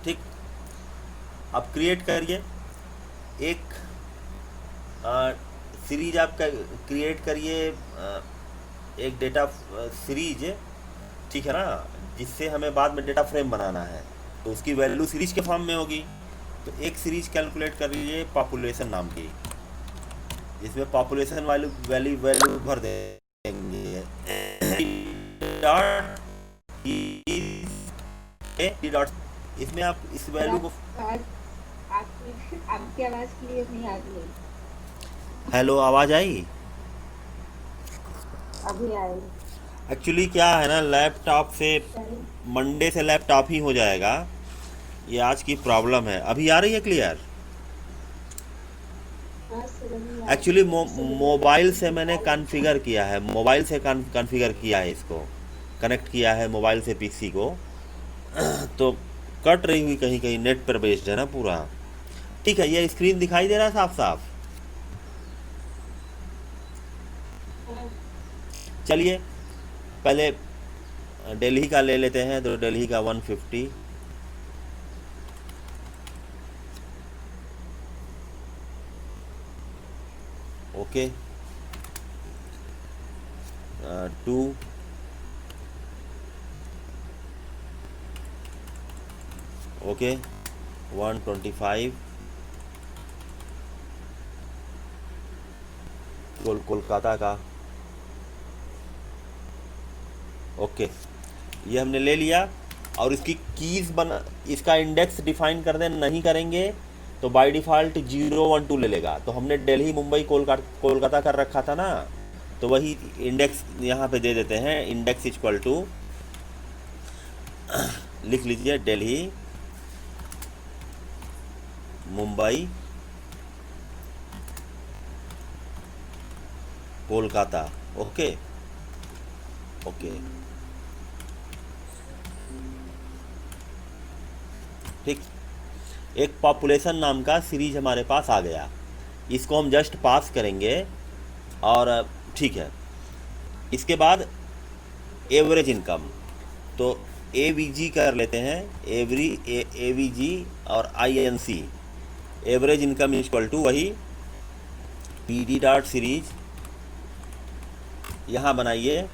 ठीक, अब क्रिएट करिए एक सीरीज आप क्रिएट करिए, एक डेटा सीरीज, ठीक है ना, जिससे हमें बाद में डेटा फ्रेम बनाना है, तो उसकी वैल्यू सीरीज के फॉर्म में होगी। तो एक सीरीज कैलकुलेट कर लीजिए पॉपुलेशन नाम की, जिसमें पॉपुलेशन वैल्यू वैल्यू वैल्यू भर देंगे डॉट डॉट, इसमें आप इस सर वैल्यू आप को। आवाज आपकी आवाज क्लियर नहीं आ रही है। हेलो, आवाज़ आई? अभी आई। एक्चुअली क्या है ना, लैपटॉप से सर मंडे से लैपटॉप ही हो जाएगा, ये आज की प्रॉब्लम है। अभी आ रही है क्लियर? हाँ सर अभी आ रही एक्चुअली है, उससे दिक्कत मोबाइल थी से मैंने मोबाइल में। कॉन्फ़िगर किया है, मोबाइल से कॉन्फ़िगर किया है इसको, कनेक्ट किया है मोबाइल से पीसी को। तो कट रही हुई कहीं कहीं, नेट पर बेस्ड है ना पूरा। ठीक है, ये स्क्रीन दिखाई दे रहा है साफ साफ? हाँ चलिए पहले दिल्ली का ले लेते हैं, तो दिल्ली का 150। ओके, 2, ओके, 125 कोलकाता का। ओके, ये हमने ले लिया। और इसकी कीज़ बना, इसका इंडेक्स डिफाइन कर दें, नहीं करेंगे तो बाय डिफ़ॉल्ट 012 ले लेगा। तो हमने दिल्ली मुंबई कोलकाता कर रखा था ना, तो वही इंडेक्स यहाँ पे दे देते हैं। इंडेक्स इक्वल टू, लिख लीजिए दिल्ली मुंबई कोलकाता। ओके, ओके, ठीक। एक पॉपुलेशन नाम का सीरीज हमारे पास आ गया, इसको हम जस्ट पास करेंगे। और ठीक है, इसके बाद एवरेज इनकम, तो ए वी जी कर लेते हैं, ए वी जी और I N C. Average income equal to वही पी डी डॉट सीरीज, यहाँ बनाइए,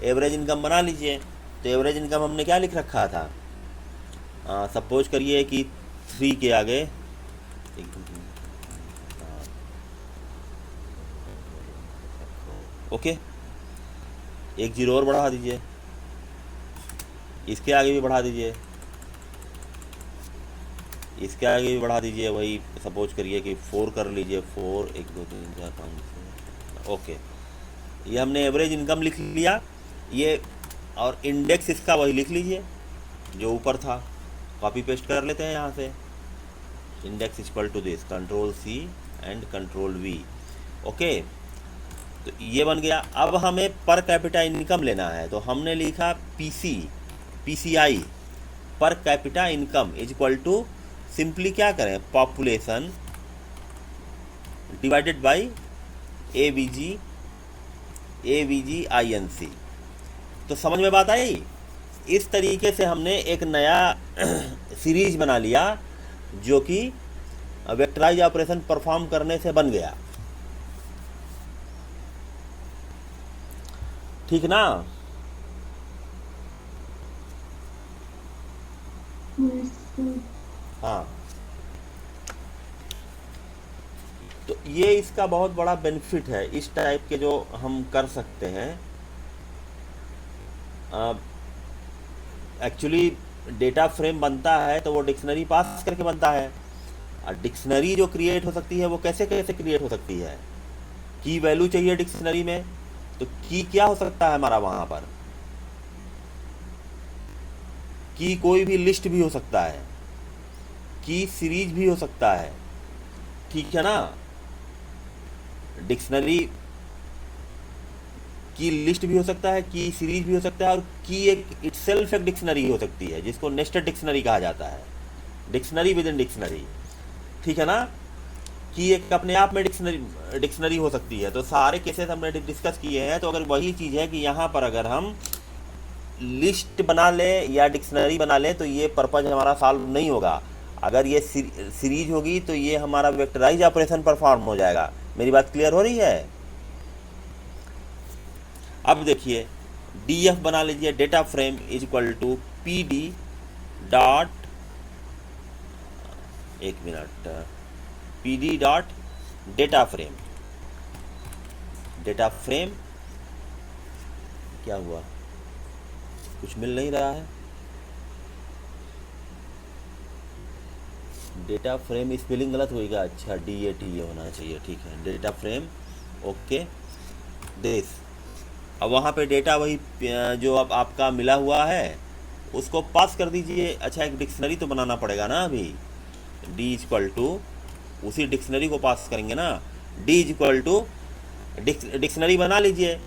एवरेज इनकम बना लीजिए। तो एवरेज इनकम हमने क्या लिख रखा था, सपोज करिए कि 3 के आगे ओके, एक जीरो और बढ़ा दीजिए, इसके आगे भी बढ़ा दीजिए, इसके आगे भी बढ़ा दीजिए, वही सपोज करिए कि 4 कर लीजिए, 4, 1 2 3 4 5 6। ओके, ये हमने एवरेज इनकम लिख लिया ये। और इंडेक्स इसका वही लिख लीजिए जो ऊपर था, कॉपी पेस्ट कर लेते हैं यहाँ से। Index equal to this, control C and control V. Okay, तो ये बन गया। अब हमें पर कैपिटा इनकम लेना है, तो हमने लिखा PCI, per capita income is equal to, simply क्या करें, population divided by A V G I N C. तो समझ में बात आई? इस तरीके से हमने एक नया सीरीज बना लिया जो कि वेक्टराइज ऑपरेशन परफॉर्म करने से बन गया। ठीक ना? हाँ, तो ये इसका बहुत बड़ा बेनिफिट है, इस टाइप के जो हम कर सकते हैं। एक्चुअली डेटा फ्रेम बनता है तो वो डिक्शनरी पास करके बनता है। और डिक्शनरी जो क्रिएट हो सकती है वो कैसे कैसे क्रिएट हो सकती है, की वैल्यू चाहिए डिक्शनरी में, तो की क्या हो सकता है हमारा वहाँ पर, की कोई भी लिस्ट भी हो सकता है, की सीरीज भी हो सकता है, ठीक है ना। डिक्शनरी की लिस्ट भी हो सकता है, की सीरीज भी हो सकता है, और की एक इटसेल्फ एक डिक्शनरी हो सकती है जिसको नेस्टेड डिक्शनरी कहा जाता है, डिक्शनरी विद इन डिक्शनरी, ठीक है ना। की एक अपने आप में डिक्शनरी हो सकती है। तो सारे केसेस हमने डिस्कस किए हैं। तो अगर वही चीज़ है कि यहाँ पर अगर हम लिस्ट बना ले या डिक्शनरी बना ले तो ये पर्पज हमारा सॉल्व नहीं होगा। अगर ये सीरीज होगी तो ये हमारा वेक्टराइज ऑपरेशन परफॉर्म हो जाएगा। मेरी बात क्लियर हो रही है? अब देखिए डी एफ बना लीजिए, data frame is equal to P D dot, एक मिनट, P D dot data frame. Data frame क्या हुआ, कुछ मिल नहीं रहा है। डेटा फ्रेम स्पेलिंग गलत होएगा, अच्छा डी ए टी ए होना चाहिए, ठीक है। Data frame okay this. अब वहाँ पे डेटा वही जो अब आपका मिला हुआ है उसको पास कर दीजिए। अच्छा एक डिक्शनरी तो बनाना पड़ेगा ना, अभी डी इज इक्वल टू उसी डिक्शनरी को पास करेंगे ना। D is equal to dictionary बना लीजिए।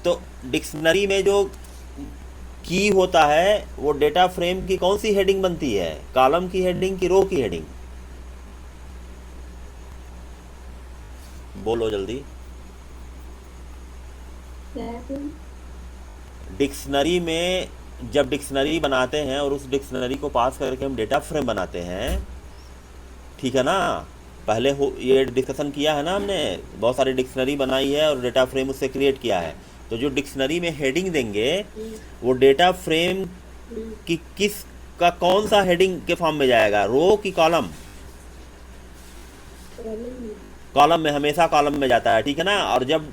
तो डिक्शनरी में जो की होता है वो डेटा फ्रेम की कौन सी हेडिंग बनती है, कॉलम की हेडिंग की रो की हेडिंग? बोलो जल्दी। डिक्शनरी में जब डिक्शनरी बनाते हैं और उस डिक्शनरी को पास करके हम डेटा फ्रेम बनाते हैं, ठीक है ना। पहले हो ये डिस्कशन किया है ना हमने, बहुत सारी डिक्शनरी बनाई है और डेटा फ्रेम उससे क्रिएट किया है। तो जो डिक्शनरी में हेडिंग देंगे वो डेटा फ्रेम की किस का कौन सा हेडिंग के फॉर्म में जाएगा, रो की कॉलम? कॉलम में, हमेशा कॉलम में जाता है, ठीक है ना। और जब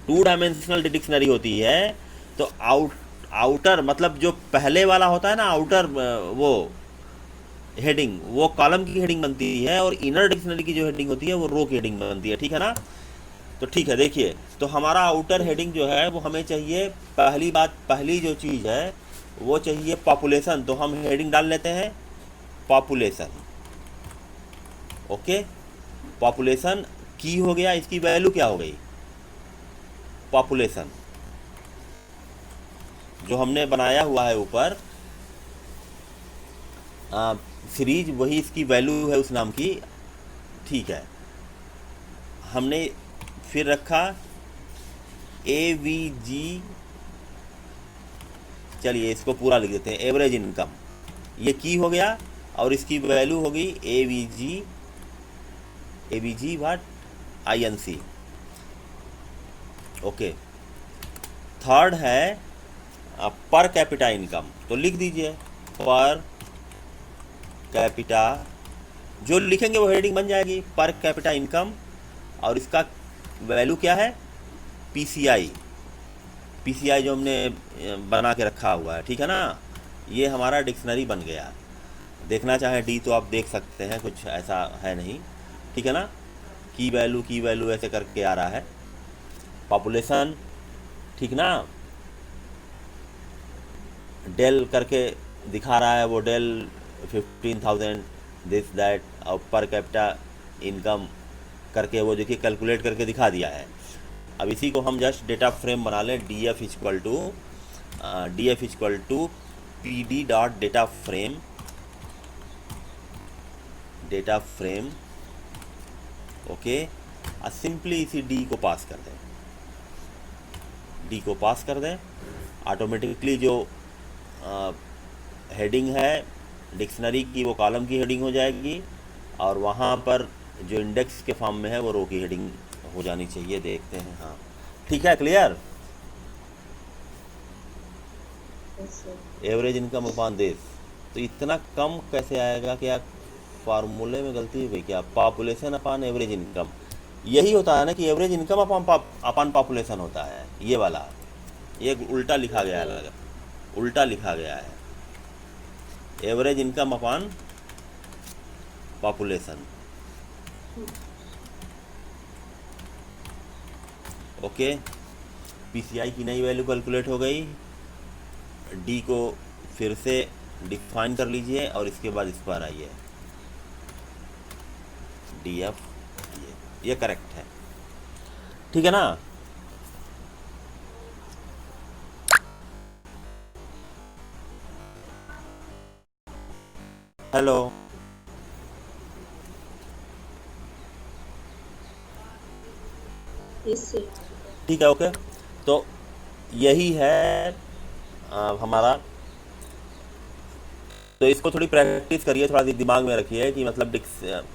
2 डायमेंशनल डिक्शनरी होती है तो आउटर मतलब जो पहले वाला होता है ना आउटर वो हेडिंग, वो कॉलम की हेडिंग बनती है और इनर डिक्शनरी की जो हेडिंग होती है वो रो की हेडिंग बनती है, ठीक है ना। तो ठीक है, देखिए तो हमारा आउटर हेडिंग जो है वो हमें चाहिए, पहली बात, पहली जो चीज़ है वो चाहिए पॉपुलेशन। तो हम हेडिंग डाल लेते हैं पॉपुलेशन, ओके। पॉपुलेशन की हो गया, इसकी वैल्यू क्या हो गई, पॉपुलेशन जो हमने बनाया हुआ है ऊपर सीरीज, वही इसकी वैल्यू है उस नाम की, ठीक है। हमने फिर रखा ए वी जी, चलिए इसको पूरा लिख देते हैं, एवरेज इनकम। ये की हो गया और इसकी वैल्यू होगी A V G what I N C, okay. Third है पर कैपिटा इनकम, तो लिख दीजिए पर कैपिटा, जो लिखेंगे वो हेडिंग बन जाएगी पर कैपिटा इनकम। और इसका वैल्यू क्या है, पीसीआई, पीसीआई जो हमने बना के रखा हुआ है, ठीक है ना। ये हमारा डिक्शनरी बन गया। देखना चाहें डी तो आप देख सकते हैं, कुछ ऐसा है नहीं, ठीक है ना। की वैल्यू ऐसे करके आ रहा है, पॉपुलेशन, ठीक ना, डेल करके दिखा रहा है, वो डेल 15,000 दिस दैट, और पर कैपिटा इनकम करके वो देखिए कैलकुलेट करके दिखा दिया है। अब इसी को हम जस्ट डेटा फ्रेम बना लें, D F equal to P D dot data frame, okay. और सिंपली इसी डी को पास कर दें, डी को पास कर दें, ऑटोमेटिकली जो हेडिंग है डिक्शनरी की वो कॉलम की हेडिंग हो जाएगी और वहाँ पर जो इंडेक्स के फॉर्म में है वो रो की हेडिंग हो जानी चाहिए। देखते हैं, हाँ ठीक है, clear. Average income upon this, तो इतना कम कैसे आएगा, क्या फार्मूले में गलती है क्या, पॉपुलेशन अपॉन एवरेज इनकम, यही होता है ना कि एवरेज इनकम अपॉन पॉपुलेशन होता है, ये वाला, ये उल्टा लिखा गया है, उल्टा लिखा गया है, average income upon population, okay. PCI की नई वैल्यू कैलकुलेट हो गई, डी को फिर से डिफाइन कर लीजिए और इसके बाद इस पर आइए, डी एफ, ये करेक्ट है, ठीक है ना। हेलो, ठीक है, ओके। तो यही है हमारा। तो इसको थोड़ी प्रैक्टिस करिए, थोड़ा सी दिमाग में रखिए कि मतलब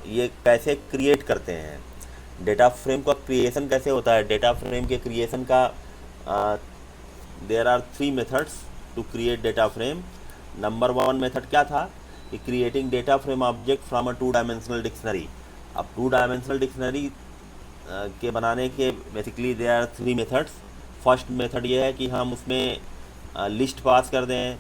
ये कैसे क्रिएट करते हैं, डेटा फ्रेम का क्रिएशन कैसे होता है। डेटा फ्रेम के क्रिएशन का there are 3 methods to create data frame. Number 1 method क्या था कि creating data frame object from a 2 dimensional dictionary. अब 2 डायमेंशनल डिक्शनरी के बनाने के basically there are 3 methods. First method ये है कि हम उसमें लिस्ट पास कर दें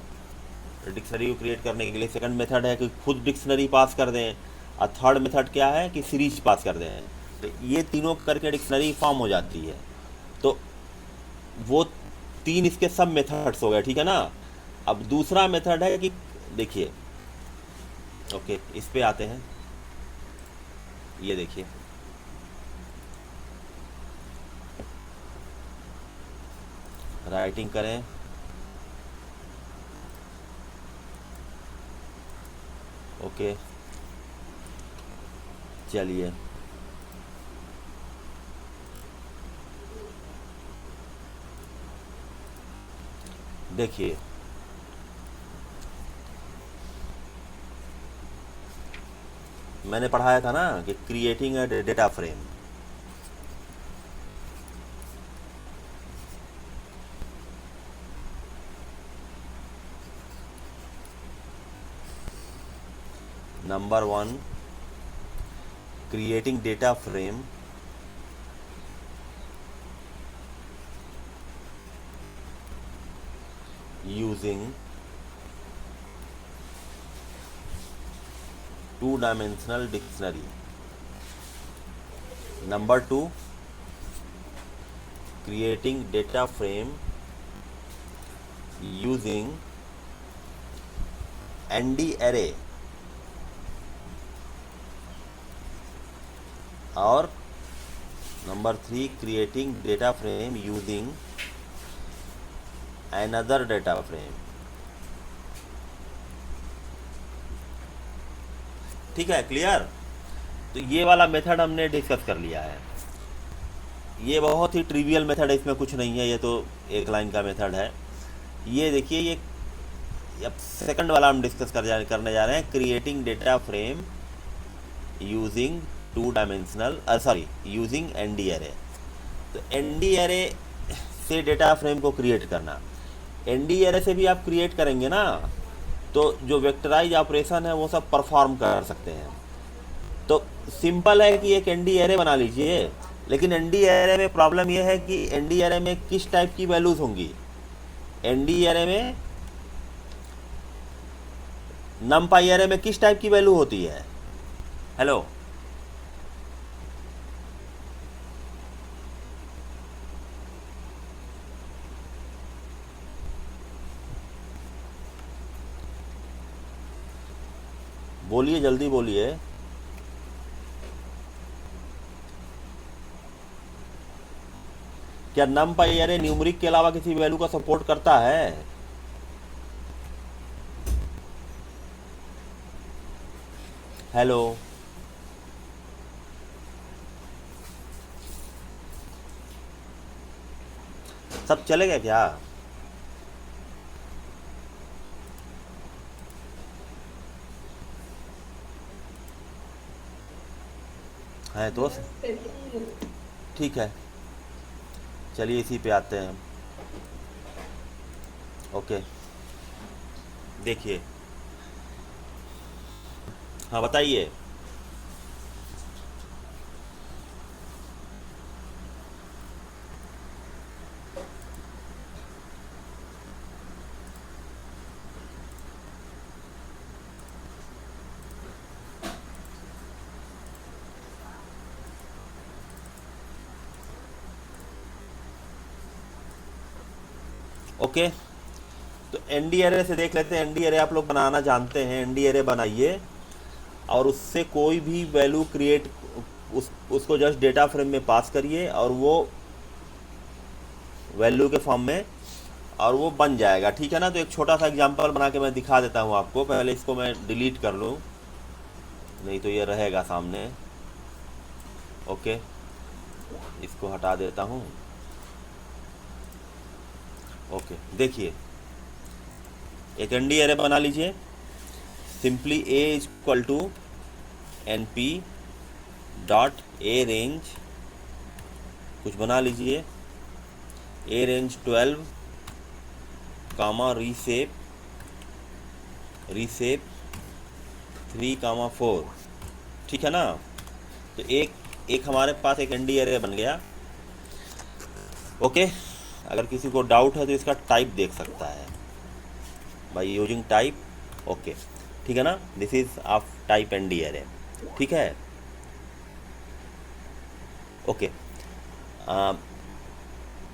डिक्शनरी को क्रिएट करने के लिए। सेकंड मेथड है कि खुद डिक्शनरी पास कर दें। और थर्ड मेथड क्या है कि सीरीज पास कर दें। तो ये तीनों करके डिक्शनरी फॉर्म हो जाती है। तो वो 3 इसके सब मेथड्स हो गए, ठीक है ना। अब दूसरा मेथड है कि देखिए, ओके इस पे आते हैं। ये देखिए, राइटिंग करें, ओके चलिए देखिए, मैंने पढ़ाया था ना कि creating a data frame. Number 1, creating data frame using 2 dimensional dictionary. Number 2, creating data frame using ND array और number 3, creating data frame using another data frame। ठीक है, क्लियर। तो ये वाला मेथड हमने डिस्कस कर लिया है। ये बहुत ही ट्रिवियल मेथड है, इसमें कुछ नहीं है, ये तो एक लाइन का मेथड है। ये देखिए, ये अब सेकंड वाला हम डिस्कस करने जा रहे हैं, creating data frame using 2 dimensional using ND array. तो एनडी एरे से डेटा फ्रेम को क्रिएट करना। एनडी एरे से भी आप क्रिएट करेंगे ना, तो जो वेक्टराइज ऑपरेशन है वो सब परफॉर्म कर सकते हैं। तो सिंपल है कि एक एनडी एरे बना लीजिए, लेकिन एनडी एरे में प्रॉब्लम यह है कि एनडी एरे में किस टाइप की वैल्यूज़ होंगी। एनडी एरे में, नमपाई एरे में किस टाइप की वैल्यू होती है। हेलो, बोलिए, जल्दी बोलिए। क्या नमपाई एरे न्यूमरिक के अलावा किसी वैल्यू का सपोर्ट करता है। हेलो, सब चले गए क्या। है तो ठीक है, चलिए इसी पे आते हैं। ओके देखिए, हाँ बताइए। ओके, तो एनडी एरे से देख लेते हैं। एनडी एरे आप लोग बनाना जानते हैं, एनडी एरे बनाइए और उससे कोई भी वैल्यू क्रिएट, उसको जस्ट डेटा फ्रेम में पास करिए और वो वैल्यू के फॉर्म में, और वो बन जाएगा, ठीक है ना। तो एक छोटा सा एग्जांपल बना के मैं दिखा देता हूँ आपको। पहले इसको मैं डिलीट कर लूँ, नहीं तो ये रहेगा सामने। ओके, इसको हटा देता हूँ। ओके देखिए, एक एनडी एरे बना लीजिए। Simply A is equal to N P dot A range कुछ बना लीजिए, ए रेंज 12 कामा रीसेप 3, 4, ठीक है ना। तो एक हमारे पास एक एनडी एरे बन गया। ओके, अगर किसी को डाउट है तो इसका टाइप देख सकता है बाय यूजिंग टाइप। ओके, ठीक है ना, this is of type ND array, ठीक है। Okay,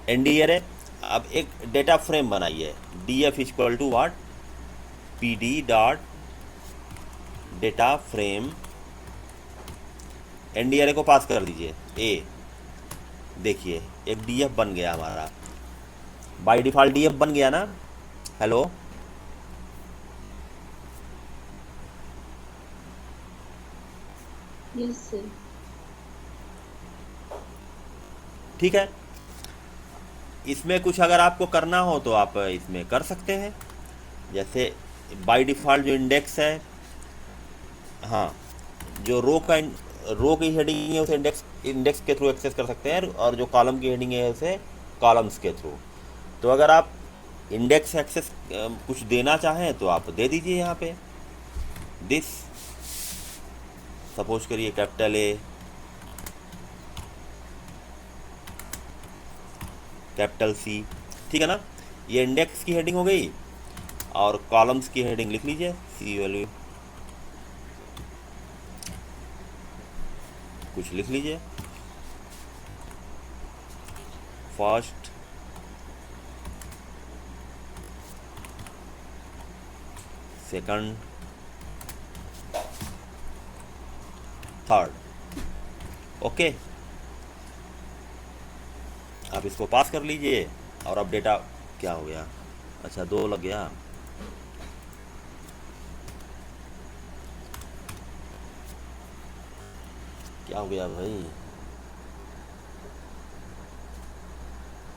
ND array. अब एक डेटा फ्रेम बनाइए, D F equal to what, P D dot data frame, ND array को पास कर दीजिए ए। देखिए एक डीएफ बन गया हमारा, बाय डिफ़ॉल्ट डीएफ बन गया ना। Hello, yes sir. ठीक है। इसमें कुछ अगर आपको करना हो तो आप इसमें कर सकते हैं। जैसे बाय डिफ़ॉल्ट जो इंडेक्स है, हाँ, जो रो की हेडिंग है उसे इंडेक्स के थ्रू एक्सेस कर सकते हैं, और जो कॉलम की हेडिंग है उसे कॉलम्स के थ्रू। तो अगर आप इंडेक्स एक्सेस कुछ देना चाहें तो आप दे दीजिए यहाँ पे, दिस सपोज करिए कैपिटल ए, कैपिटल सी, ठीक है ना। ये इंडेक्स की हेडिंग हो गई, और कॉलम्स की हेडिंग लिख लीजिए सी वैल्यू कुछ लिख लीजिए, फर्स्ट, सेकंड, थर्ड। ओके, आप इसको पास कर लीजिए। और अब डेटा क्या हो गया, अच्छा 2 लग गया। क्या हो गया भाई,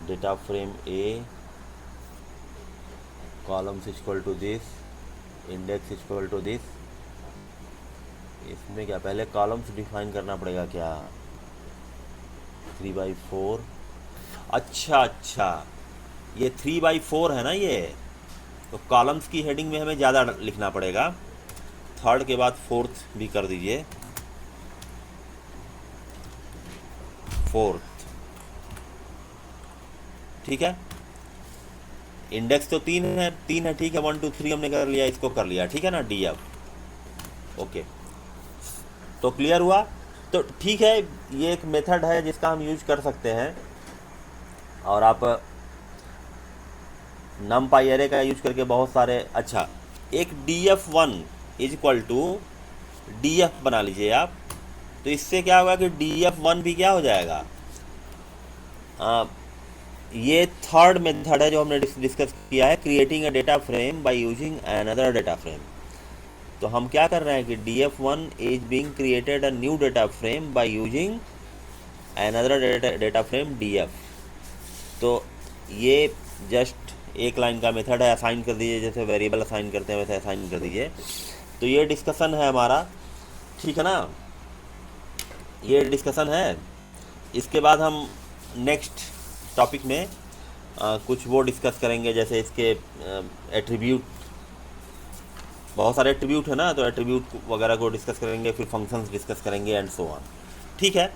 data frame A, columns equal to this, index equal to this. इसमें क्या पहले कॉलम्स डिफाइन करना पड़ेगा क्या, 3/4। अच्छा, ये 3/4 है ना ये, तो कॉलम्स की हेडिंग में हमें ज़्यादा लिखना पड़ेगा। थर्ड के बाद फोर्थ भी कर दीजिए, फोर्थ, ठीक है। इंडेक्स तो 3 है, ठीक है, 1 2 3 हमने कर लिया, इसको कर लिया, ठीक है ना, डी एफ। ओके, तो क्लियर हुआ। तो ठीक है, ये एक मेथड है जिसका हम यूज कर सकते हैं, और आप नमपाई एरे का यूज करके बहुत सारे। अच्छा, एक df1 is equal to df बना लीजिए आप। तो इससे क्या होगा कि df1 भी क्या हो जाएगा, ये थर्ड मेथड है जो हमने डिस्कस किया है, creating a data frame by using another data frame. तो हम क्या कर रहे हैं कि df1 is being created a new data frame by using another data frame df। तो ये जस्ट एक लाइन का मेथड है, असाइन कर दीजिए, जैसे वेरिएबल असाइन करते हैं वैसे असाइन कर दीजिए। तो ये डिस्कशन है हमारा, ठीक है ना, ये डिस्कशन है। इसके बाद हम नेक्स्ट टॉपिक में कुछ वो डिस्कस करेंगे, जैसे इसके एट्रीब्यूट, बहुत सारे एट्रीब्यूट है ना, तो एट्रीब्यूट वगैरह को डिस्कस करेंगे, फिर फंक्शंस डिस्कस करेंगे एंड सो ऑन, ठीक है।